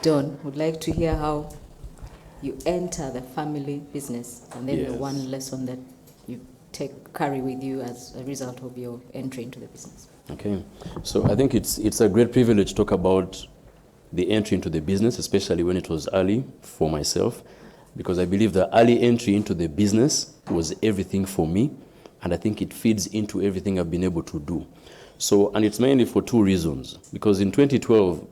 Don, would like to hear how you enter the family business, and then the one lesson that you carry with you as a result of your entry into the business. Okay, so I think it's a great privilege to talk about the entry into the business, especially when it was early for myself, because I believe the early entry into the business was everything for me, and I think it feeds into everything I've been able to do. So, and it's mainly for two reasons, because in 2012,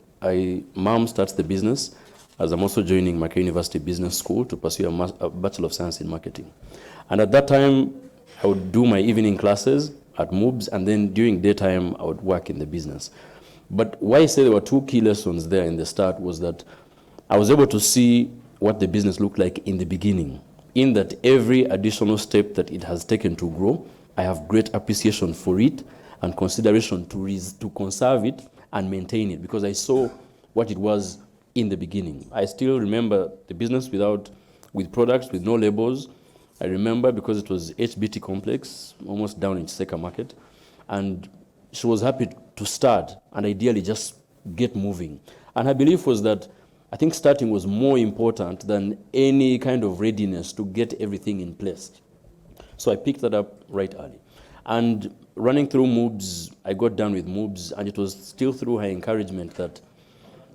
Mom starts the business, as I'm also joining Makerere University Business School to pursue a Bachelor of Science in Marketing. And at that time, I would do my evening classes at MOOBS, and then during daytime, I would work in the business. But why I say there were two key lessons there in the start was that I was able to see what the business looked like in the beginning, in that every additional step that it has taken to grow, I have great appreciation for it and consideration to conserve it and maintain it, because I saw what it was in the beginning. I still remember the business with products with no labels. I remember because it was HBT complex, almost down in Chiseka Market, and she was happy to start and ideally just get moving. And her belief was that I think starting was more important than any kind of readiness to get everything in place. So I picked that up right early. And running through MOOBS, I got done with MOOBS, and it was still through her encouragement that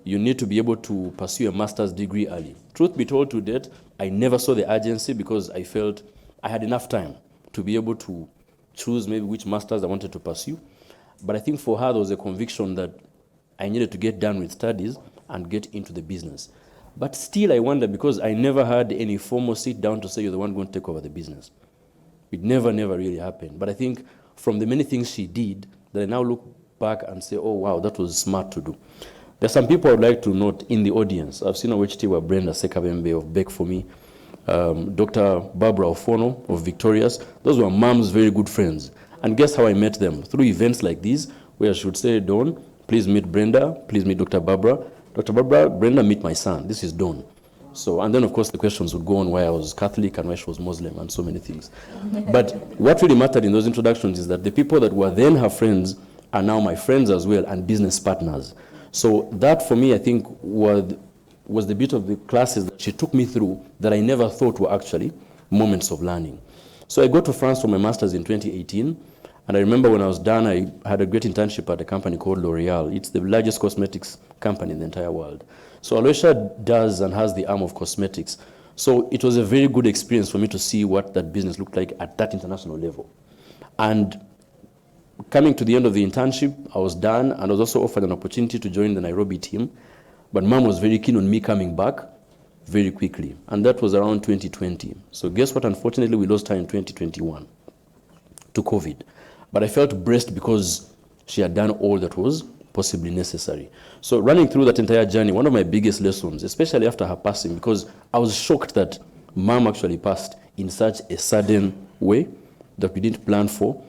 you need to be able to pursue a master's degree early. Truth be told, to date, I never saw the urgency because I felt I had enough time to be able to choose maybe which master's I wanted to pursue. But I think for her, there was a conviction that I needed to get done with studies and get into the business. But still, I wonder, because I never had any formal sit down to say you're the one going to take over the business. It never really happened. But I think from the many things she did, that I now look back and say, oh, wow, that was smart to do. There's some people I'd like to note in the audience. I've seen Aloesha Brenda Sekabembe of Bake For Me, Dr. Barbara Ofono of Victorious. Those were Mom's very good friends. And guess how I met them? Through events like these, where I should say, Dawn, please meet Brenda, please meet Dr. Barbara. Dr. Barbara, Brenda, meet my son. This is Dawn. So, and then of course the questions would go on why I was Catholic and why she was Muslim and so many things. But what really mattered in those introductions is that the people that were then her friends are now my friends as well and business partners. So that for me, I think, was the bit of the classes that she took me through that I never thought were actually moments of learning. So I got to France for my master's in 2018. And I remember when I was done, I had a great internship at a company called L'Oreal. It's the largest cosmetics company in the entire world. So Aloesha does and has the arm of cosmetics. So it was a very good experience for me to see what that business looked like at that international level. And coming to the end of the internship, I was done, and I was also offered an opportunity to join the Nairobi team. But Mom was very keen on me coming back very quickly. And that was around 2020. So guess what? Unfortunately, we lost her in 2021 to COVID. But I felt blessed because she had done all that was possibly necessary. So running through that entire journey, one of my biggest lessons, especially after her passing, because I was shocked that Mom actually passed in such a sudden way that we didn't plan for.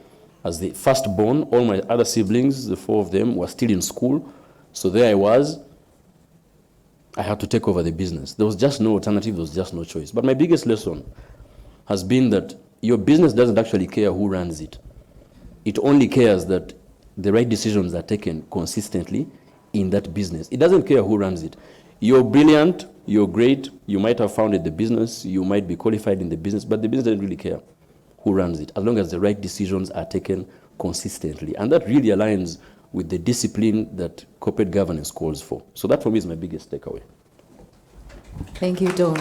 As the firstborn, all my other siblings, the four of them, were still in school. So there I was. I had to take over the business. There was just no alternative. There was just no choice. But my biggest lesson has been that your business doesn't actually care who runs it. It only cares that the right decisions are taken consistently in that business. It doesn't care who runs it. You're brilliant, you're great, you might have founded the business, you might be qualified in the business, but the business doesn't really care who runs it, as long as the right decisions are taken consistently. And that really aligns with the discipline that corporate governance calls for. So that for me is my biggest takeaway. Thank you, Dawn.